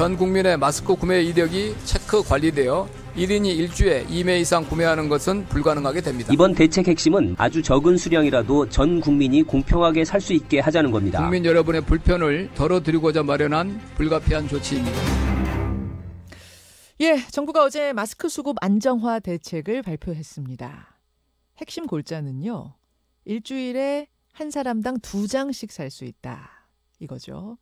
전 국민의 마스크 구매 이력이 체크 관리되어 1인이 일주에 2매 이상 구매하는 것은 불가능하게 됩니다. 이번 대책 핵심은 아주 적은 수량이라도 전 국민이 공평하게 살 수 있게 하자는 겁니다. 국민 여러분의 불편을 덜어드리고자 마련한 불가피한 조치입니다. 예, 정부가 어제 마스크 수급 안정화 대책을 발표했습니다. 핵심 골자는요. 일주일에 한 사람당 2장씩 살 수 있다. 이거죠.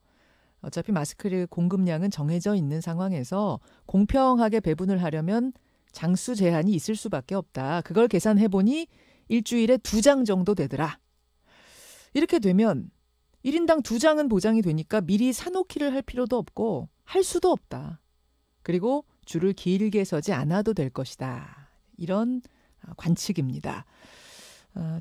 어차피 마스크의 공급량은 정해져 있는 상황에서 공평하게 배분을 하려면 장수 제한이 있을 수밖에 없다. 그걸 계산해보니 일주일에 2장 정도 되더라. 이렇게 되면 1인당 2장은 보장이 되니까 미리 사놓기를 할 필요도 없고 할 수도 없다. 그리고 줄을 길게 서지 않아도 될 것이다. 이런 관측입니다.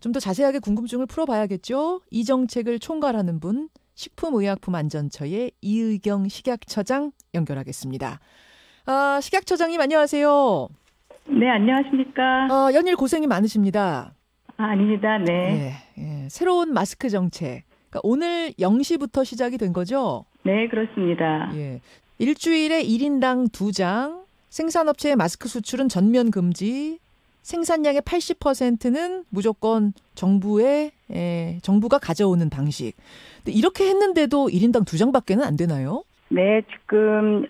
좀 더 자세하게 궁금증을 풀어봐야겠죠. 이 정책을 총괄하는 분 식품의약품안전처의 이의경 식약처장 연결하겠습니다. 식약처장님 안녕하세요. 네, 안녕하십니까. 연일 고생이 많으십니다. 아닙니다. 네. 예. 새로운 마스크 정책. 그러니까 오늘 0시부터 시작이 된 거죠? 네, 그렇습니다. 예. 일주일에 1인당 2장, 생산업체의 마스크 수출은 전면 금지, 생산량의 80%는 무조건 정부가 가져오는 방식. 근데 이렇게 했는데도 1인당 2장밖에는 안 되나요? 네, 지금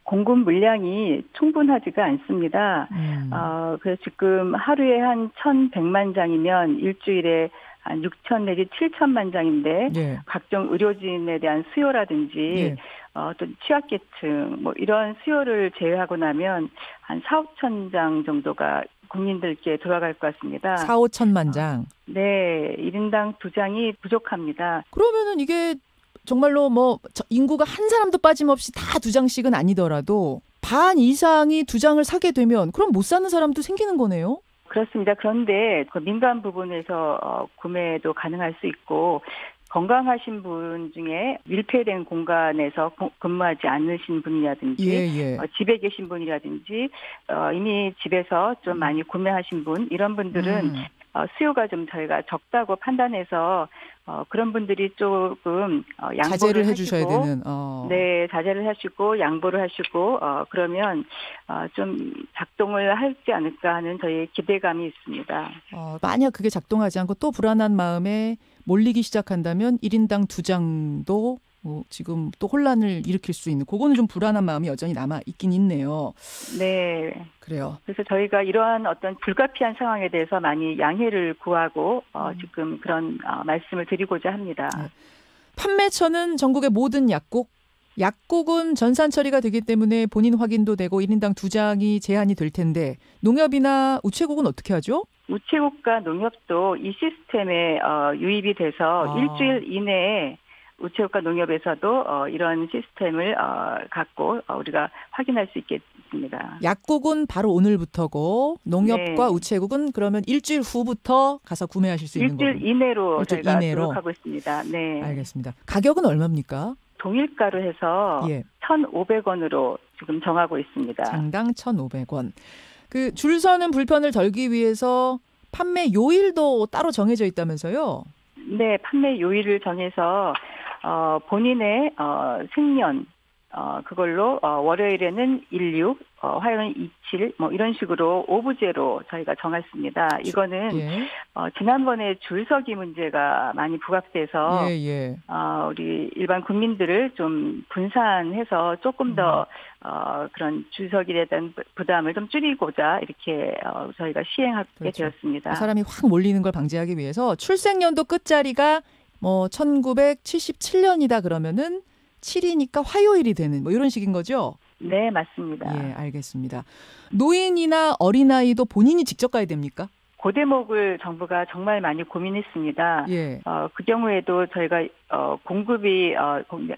공급 물량이 충분하지가 않습니다. 그래서 지금 하루에 한 1,100만 장이면 일주일에 한 6천 내지 7천만 장인데 예. 각종 의료진에 대한 수요라든지 예. 또 취약계층 뭐 이런 수요를 제외하고 나면 한 4, 5천 장 정도가 국민들께 돌아갈 것 같습니다. 4, 5천만 장. 네, 1인당 2장이 부족합니다. 그러면은 이게 정말로 인구가 한 사람도 빠짐없이 다 2장씩은 아니더라도 반 이상이 2장을 사게 되면 그럼 못 사는 사람도 생기는 거네요? 그렇습니다. 그런데 그 민간 부분에서 구매도 가능할 수 있고 건강하신 분 중에 밀폐된 공간에서 근무하지 않으신 분이라든지 집에 계신 분이라든지 이미 집에서 좀 많이 구매하신 분 이런 분들은 수요가 좀 저희가 적다고 판단해서 그런 분들이 조금 양보를 자제를 해주셔야 되는. 네, 자제를 하시고 양보를 하시고 그러면 좀 작동을 하지 않을까 하는 저희의 기대감이 있습니다. 만약 그게 작동하지 않고 또 불안한 마음에 몰리기 시작한다면 1인당 2장도 지금 또 혼란을 일으킬 수 있는 그거는 좀 불안한 마음이 여전히 남아 있긴 있네요. 네. 그래요. 그래서 저희가 이러한 어떤 불가피한 상황에 대해서 많이 양해를 구하고 지금 그런 말씀을 드리고자 합니다. 네. 판매처는 전국의 모든 약국은 전산 처리가 되기 때문에 본인 확인도 되고 1인당 2장이 제한이 될 텐데 농협이나 우체국은 어떻게 하죠? 우체국과 농협도 이 시스템에 유입이 돼서 일주일 이내에 우체국과 농협에서도 이런 시스템을 갖고 우리가 확인할 수 있겠습니다. 약국은 바로 오늘부터고 농협과 네. 우체국은 그러면 일주일 후부터 가서 구매하실 수 있는 거예요? 일주일 이내로 저희가 노력하고 있습니다. 네. 알겠습니다. 가격은 얼마입니까? 동일가로 해서 1,500원으로 지금 정하고 있습니다. 장당 1,500원. 그 줄 서는 불편을 덜기 위해서 판매 요일도 따로 정해져 있다면서요? 네, 판매 요일을 정해서 본인의 생년 그걸로 월요일에는 16, 화요일은 27 뭐 이런 식으로 오부제로 저희가 정했습니다. 이거는 지난번에 줄서기 문제가 많이 부각돼서 우리 일반 국민들을 좀 분산해서 조금 더 그런 줄서기에 대한 부담을 좀 줄이고자 이렇게 저희가 시행하게 되었습니다. 사람이 확 몰리는 걸 방지하기 위해서 출생연도 끝자리가 1977년이다 그러면은 7이니까 화요일이 되는 뭐 이런 식인 거죠? 네, 맞습니다. 예, 알겠습니다. 노인이나 어린아이도 본인이 직접 가야 됩니까? 그 대목을 정부가 정말 많이 고민했습니다. 그 경우에도 저희가 공급이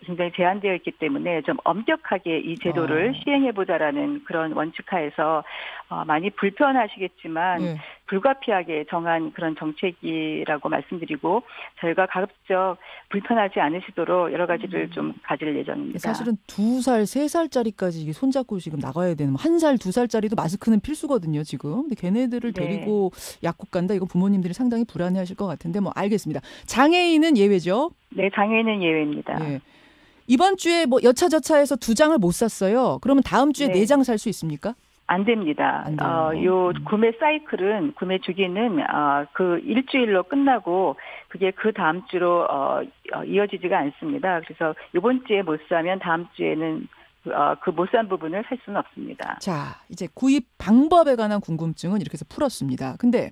굉장히 제한되어 있기 때문에 좀 엄격하게 이 제도를 시행해보자라는 그런 원칙하에서 많이 불편하시겠지만 불가피하게 정한 그런 정책이라고 말씀드리고 저희가 가급적 불편하지 않으시도록 여러 가지를 좀 가질 예정입니다. 사실은 2살, 3살짜리까지 이게 손잡고 지금 나가야 되는 1살, 2살짜리도 마스크는 필수거든요, 지금. 근데 걔네들을 데리고 약국 간다? 이거 부모님들이 상당히 불안해하실 것 같은데 뭐 알겠습니다. 장애인은 예외죠? 네, 장애인은 예외입니다. 이번 주에 뭐 여차저차해서 2장을 못 샀어요. 그러면 다음 주에 4장 살 수 있습니까? 안 됩니다. 요 구매 사이클은, 구매 주기는 그 일주일로 끝나고 그게 그 다음 주로 이어지지가 않습니다. 그래서 이번 주에 못 사면 다음 주에는 그 못 산 부분을 살 수는 없습니다. 자, 이제 구입 방법에 관한 궁금증은 이렇게 해서 풀었습니다. 근데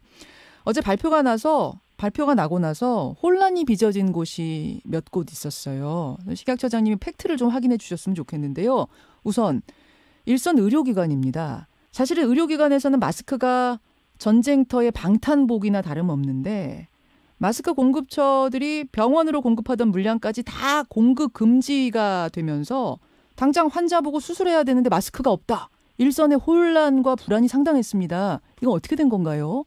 어제 발표가 나고 나서 혼란이 빚어진 곳이 몇 곳 있었어요. 식약처장님이 팩트를 좀 확인해 주셨으면 좋겠는데요. 우선 일선 의료기관입니다. 사실은 의료기관에서는 마스크가 전쟁터의 방탄복이나 다름없는데 마스크 공급처들이 병원으로 공급하던 물량까지 다 공급 금지가 되면서 당장 환자 보고 수술해야 되는데 마스크가 없다. 일선의 혼란과 불안이 상당했습니다. 이건 어떻게 된 건가요?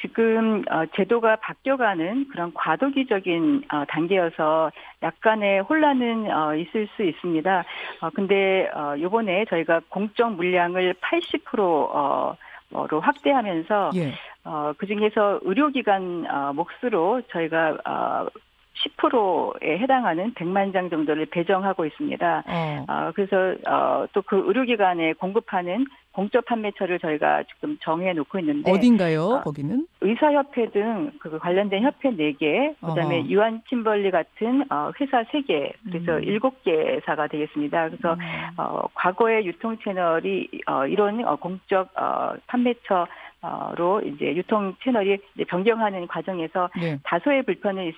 지금 제도가 바뀌어가는 그런 과도기적인 단계여서 약간의 혼란은 있을 수 있습니다. 근데 이번에 저희가 공적 물량을 80%로 확대하면서 그중에서 의료기관 몫으로 저희가 10%에 해당하는 100만 장 정도를 배정하고 있습니다. 그래서 또 그 의료기관에 공급하는 공적 판매처를 저희가 지금 정해 놓고 있는데 어딘가요? 거기는? 의사협회 등 그 관련된 협회 4개, 그다음에 유한킴벌리 같은 회사 3개, 그래서 7개사가 되겠습니다. 그래서 과거의 유통 채널이 이런 공적 판매처 로 이제 유통 채널이 이제 변경하는 과정에서 다소의 불편은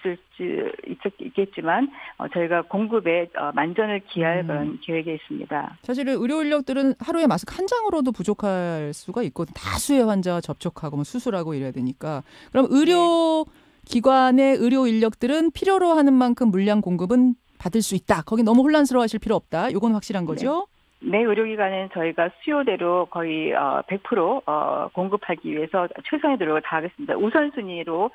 있겠지만 저희가 공급에 만전을 기할 그런 계획에 있습니다. 사실은 의료 인력들은 하루에 마스크 한 장으로도 부족할 수가 있고 다수의 환자와 접촉하고 수술하고 이래야 되니까 그럼 의료 기관의 의료 인력들은 필요로 하는 만큼 물량 공급은 받을 수 있다. 거기 너무 혼란스러워하실 필요 없다. 이건 확실한 거죠? 네, 의료기관은 저희가 수요대로 거의 100% 공급하기 위해서 최선의 노력을 다하겠습니다. 우선순위로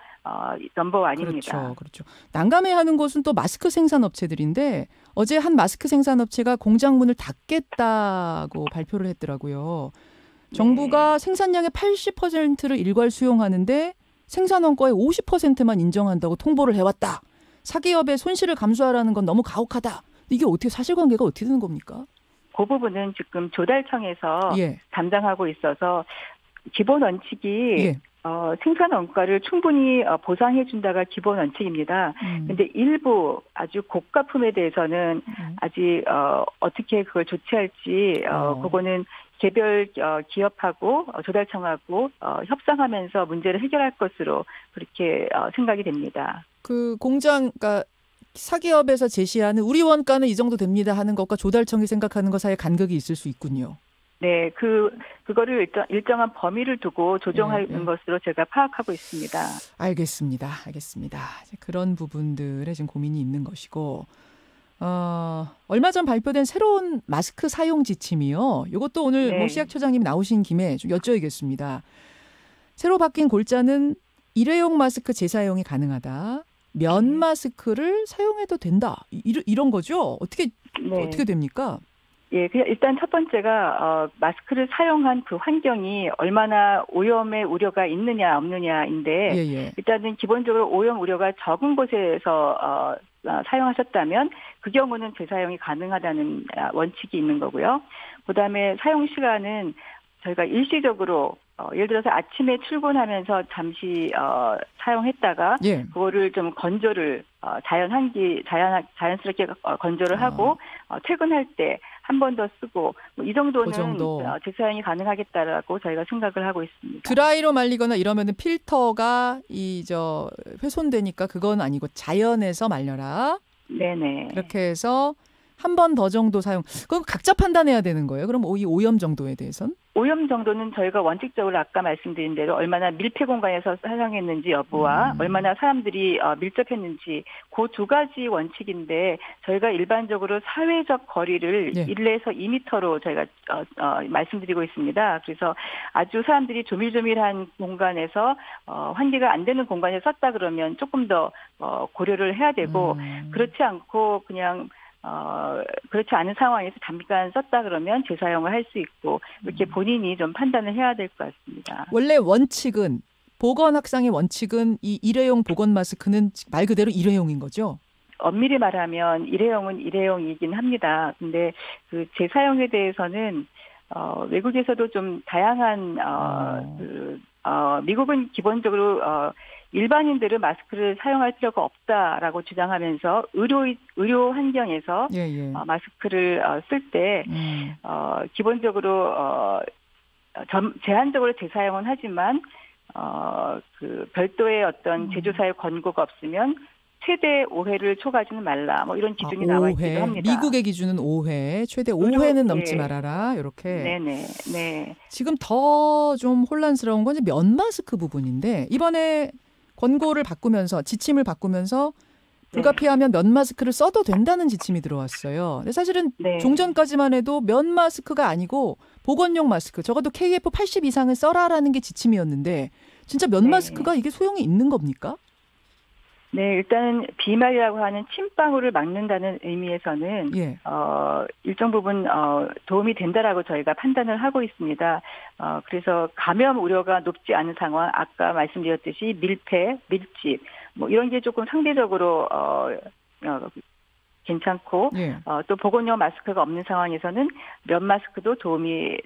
넘버원입니다. 그렇죠. 난감해하는 곳은 또 마스크 생산업체들인데 어제 한 마스크 생산업체가 공장 문을 닫겠다고 발표를 했더라고요. 정부가 생산량의 80%를 일괄 수용하는데 생산 원가의 50%만 인정한다고 통보를 해왔다. 사기업의 손실을 감수하라는 건 너무 가혹하다. 이게 어떻게 사실관계가 어떻게 되는 겁니까? 그 부분은 지금 조달청에서 담당하고 있어서 기본 원칙이 생산 원가를 충분히 보상해 준다가 기본 원칙입니다. 그런데 일부 아주 고가품에 대해서는 아직 어떻게 그걸 조치할지 그거는 개별 기업하고 조달청하고 협상하면서 문제를 해결할 것으로 그렇게 생각이 됩니다. 그 공장, 그러니까 사기업에서 제시하는 우리 원가는 이 정도 됩니다 하는 것과 조달청이 생각하는 것 사이에 간극이 있을 수 있군요. 네, 그거를 일정한 범위를 두고 조정하는 것으로 제가 파악하고 있습니다. 알겠습니다. 그런 부분들에 지금 고민이 있는 것이고, 얼마 전 발표된 새로운 마스크 사용 지침이요. 이것도 오늘 식약처장님 나오신 김에 좀 여쭤야겠습니다. 새로 바뀐 골자는 일회용 마스크 재사용이 가능하다. 면 마스크를 사용해도 된다. 이런 거죠? 어떻게 됩니까? 예, 그냥 일단 첫 번째가 마스크를 사용한 그 환경이 얼마나 오염의 우려가 있느냐 없느냐인데 일단은 기본적으로 오염 우려가 적은 곳에서 사용하셨다면 그 경우는 재사용이 가능하다는 원칙이 있는 거고요. 그다음에 사용 시간은 저희가 일시적으로 예를 들어서 아침에 출근하면서 잠시 사용했다가 그거를 좀 건조를 자연스럽게 건조를 하고 퇴근할 때 한 번 더 쓰고 이 정도는 재사용이 가능하겠다라고 저희가 생각을 하고 있습니다. 드라이로 말리거나 이러면은 필터가 훼손되니까 그건 아니고 자연에서 말려라. 네네. 그렇게 해서 한 번 더 정도 사용. 그건 각자 판단해야 되는 거예요. 그럼 이 오염 정도에 대해서는? 오염 정도는 저희가 원칙적으로 아까 말씀드린 대로 얼마나 밀폐 공간에서 사용했는지 여부와 얼마나 사람들이 밀접했는지 그 2가지 원칙인데 저희가 일반적으로 사회적 거리를 1에서 2m로 저희가 말씀드리고 있습니다. 그래서 아주 사람들이 조밀조밀한 공간에서 환기가 안 되는 공간에 썼다 그러면 조금 더 고려를 해야 되고 그렇지 않고 그냥 그렇지 않은 상황에서 잠깐 썼다 그러면 재사용을 할 수 있고 이렇게 본인이 좀 판단을 해야 될 것 같습니다. 원래 원칙은 보건 확산의 원칙은 이 일회용 보건 마스크는 말 그대로 일회용인 거죠? 엄밀히 말하면 일회용은 일회용이긴 합니다. 근데 그 재사용에 대해서는 외국에서도 좀 다양한 미국은 기본적으로 일반인들은 마스크를 사용할 필요가 없다라고 주장하면서 의료 환경에서 마스크를 쓸 때 기본적으로 제한적으로 재사용은 하지만 그 별도의 어떤 제조사의 권고가 없으면 최대 5회를 초과하지는 말라. 뭐 이런 기준이 나와 있기도 합니다. 미국의 기준은 5회, 최대 5회는 넘지 말아라. 이렇게. 네네. 네. 지금 더 좀 혼란스러운 건 면 마스크 부분인데 이번에 권고를 바꾸면서 지침을 바꾸면서 불가피하면 면 마스크를 써도 된다는 지침이 들어왔어요. 근데 사실은 종전까지만 해도 면 마스크가 아니고 보건용 마스크, 적어도 KF80 이상을 써라라는 게 지침이었는데 진짜 면 마스크가 이게 소용이 있는 겁니까? 네, 일단 비말이라고 하는 침방울을 막는다는 의미에서는 일정 부분 도움이 된다라고 저희가 판단을 하고 있습니다. 그래서 감염 우려가 높지 않은 상황, 아까 말씀드렸듯이 밀폐, 밀집 뭐 이런 게 조금 상대적으로 괜찮고 또 보건용 마스크가 없는 상황에서는 면 마스크도 도움이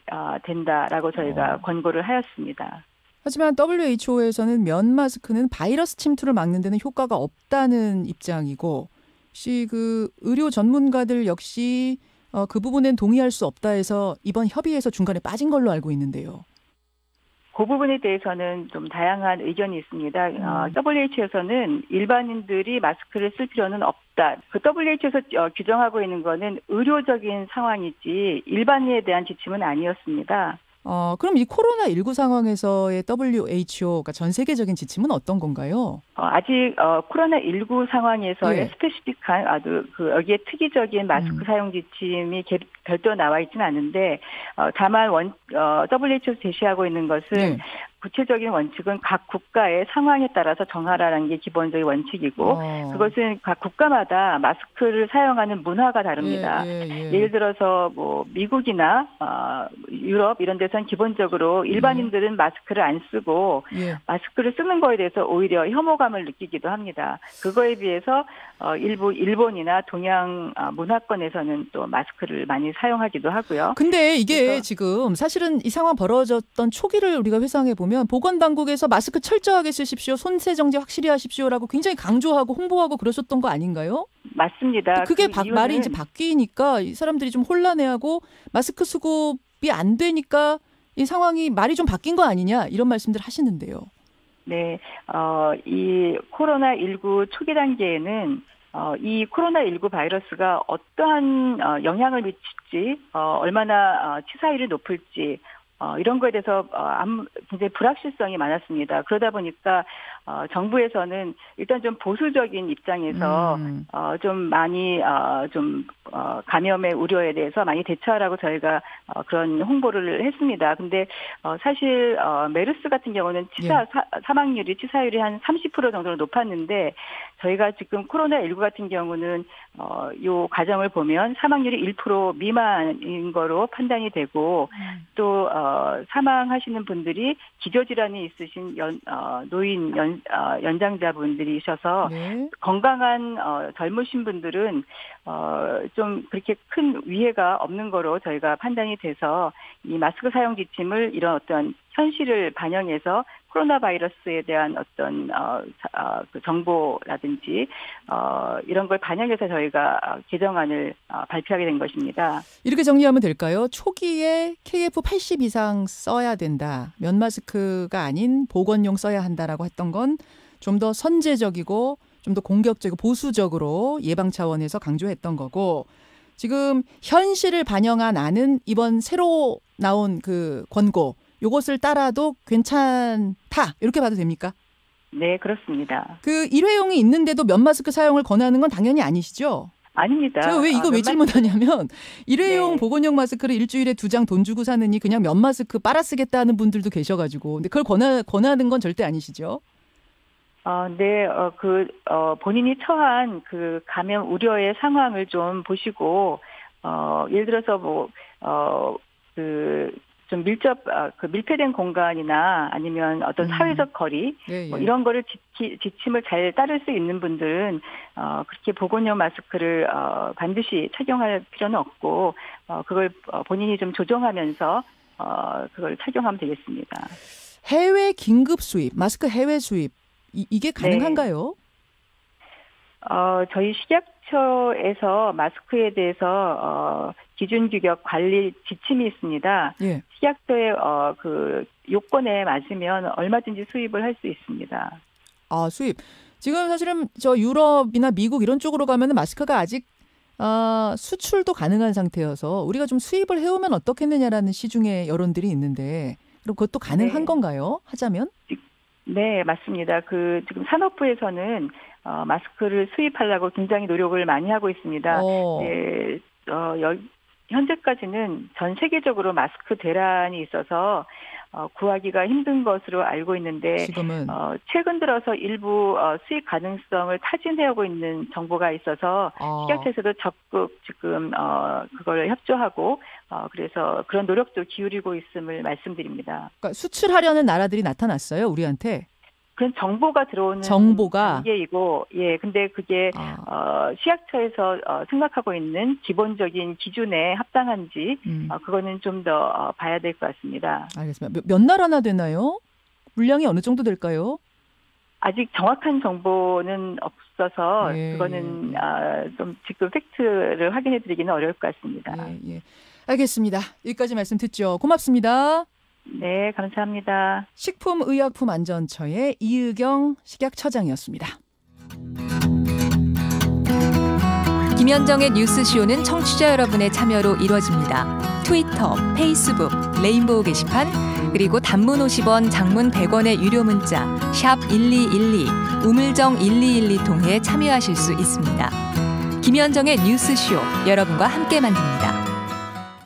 된다라고 저희가 권고를 하였습니다. 하지만 WHO에서는 면 마스크는 바이러스 침투를 막는 데는 효과가 없다는 입장이고 혹시 그 의료 전문가들 역시 그 부분엔 동의할 수 없다 해서 이번 협의에서 중간에 빠진 걸로 알고 있는데요. 그 부분에 대해서는 좀 다양한 의견이 있습니다. WHO에서는 일반인들이 마스크를 쓸 필요는 없다. 그 WHO에서 규정하고 있는 거는 의료적인 상황이지 일반인에 대한 지침은 아니었습니다. 그럼 이 코로나19 상황에서의 WHO가 전 세계적인 지침은 어떤 건가요? 아직 코로나19 상황에서의 스페시픽한 여기에 특이적인 마스크 사용 지침이 별도로 나와 있지는 않은데 다만 WHO에서 제시하고 있는 것은 구체적인 원칙은 각 국가의 상황에 따라서 정하라는 게 기본적인 원칙이고 그것은 각 국가마다 마스크를 사용하는 문화가 다릅니다. 예를 들어서 뭐 미국이나 유럽 이런 데서는 기본적으로 일반인들은 마스크를 안 쓰고 마스크를 쓰는 거에 대해서 오히려 혐오감을 느끼기도 합니다. 그거에 비해서 일부 일본이나 동양 문화권에서는 또 마스크를 많이 사용하기도 하고요. 근데 이게 지금 사실은 이 상황 벌어졌던 초기를 우리가 회상해 보면 보건당국에서 마스크 철저하게 쓰십시오. 손세 정제 확실히 하십시오라고 굉장히 강조하고 홍보하고 그러셨던 거 아닌가요? 맞습니다. 그게 말이 이제 바뀌니까 이 사람들이 좀 혼란해하고 마스크 수급이 안 되니까 이 상황이 말이 좀 바뀐 거 아니냐 이런 말씀들 하시는데요. 네, 이 코로나19 초기 단계에는 이 코로나19 바이러스가 어떠한 영향을 미칠지, 얼마나 치사율이 높을지, 이런 거에 대해서 굉장히 불확실성이 많았습니다. 그러다 보니까 정부에서는 일단 좀 보수적인 입장에서 좀 많이 감염의 우려에 대해서 많이 대처하라고 저희가 그런 홍보를 했습니다. 근데 사실 메르스 같은 경우는 사망률이 치사율이 한 30% 정도로 높았는데 저희가 지금 코로나19 같은 경우는 요 과정을 보면 사망률이 1% 미만인 거로 판단이 되고 또 사망하시는 분들이 기저질환이 있으신 노인 연장자분들이셔서 건강한 젊으신 분들은 좀 그렇게 큰 위해가 없는 거로 저희가 판단이 돼서 이 마스크 사용 지침을 이런 어떤 현실을 반영해서 코로나 바이러스에 대한 어떤 그 정보라든지 이런 걸 반영해서 저희가 개정안을 발표하게 된 것입니다. 이렇게 정리하면 될까요? 초기에 KF80 이상 써야 된다. 면 마스크가 아닌 보건용 써야 한다라고 했던 건 좀 더 선제적이고 좀 더 공격적이고 보수적으로 예방 차원에서 강조했던 거고 지금 현실을 반영한 안은 이번 새로 나온 그 권고 요것을 따라도 괜찮다 이렇게 봐도 됩니까? 네, 그렇습니다. 그 일회용이 있는데도 면 마스크 사용을 권하는 건 당연히 아니시죠? 아닙니다. 제가 왜 이거 왜 질문하냐면 일회용 보건용 마스크를 일주일에 2장 돈 주고 사느니 그냥 면 마스크 빨아 쓰겠다는 분들도 계셔가지고 근데 그걸 권하는 건 절대 아니시죠? 네, 본인이 처한 그 감염 우려의 상황을 좀 보시고 예를 들어서 좀 밀폐된 공간이나 아니면 어떤 사회적 거리 뭐 이런 거를 지침을 잘 따를 수 있는 분들은 그렇게 보건용 마스크를 반드시 착용할 필요는 없고 그걸 본인이 좀 조정하면서 그걸 착용하면 되겠습니다. 해외 긴급 수입, 마스크 해외 수입 이게 가능한가요? 저희 식약처에서 마스크에 대해서 기준 규격 관리 지침이 있습니다. 예. 식약처의 그 요건에 맞으면 얼마든지 수입을 할 수 있습니다. 아, 수입. 지금 사실은 저 유럽이나 미국 이런 쪽으로 가면은 마스크가 아직 수출도 가능한 상태여서 우리가 좀 수입을 해오면 어떻겠느냐라는 시중의 여론들이 있는데 그럼 그것도 가능한 건가요? 하자면? 네, 맞습니다. 지금 산업부에서는 마스크를 수입하려고 굉장히 노력을 많이 하고 있습니다. 네, 현재까지는 전 세계적으로 마스크 대란이 있어서 구하기가 힘든 것으로 알고 있는데 지금은 최근 들어서 일부 수입 가능성을 타진해오고 있는 정보가 있어서 식약처에서도 적극 지금 그걸 협조하고 그래서 그런 노력도 기울이고 있음을 말씀드립니다. 그러니까 수출하려는 나라들이 나타났어요, 우리한테? 그런 정보가 들어오는 단계이고, 예, 근데 그게 식약처에서 생각하고 있는 기본적인 기준에 합당한지 그거는 좀 더 봐야 될 것 같습니다. 알겠습니다. 몇 나라나 되나요? 물량이 어느 정도 될까요? 아직 정확한 정보는 없어서 그거는 좀 지금 팩트를 확인해드리기는 어려울 것 같습니다. 예. 알겠습니다. 여기까지 말씀 듣죠. 고맙습니다. 네, 감사합니다. 식품의약품안전처의 이의경 식약처장이었습니다. 김현정의 뉴스쇼는 청취자 여러분의 참여로 이루어집니다. 트위터, 페이스북, 레인보우 게시판, 그리고 단문 50원, 장문 100원의 유료 문자 샵 1212, 우물정 1212 통해 참여하실 수 있습니다. 김현정의 뉴스쇼, 여러분과 함께 만듭니다.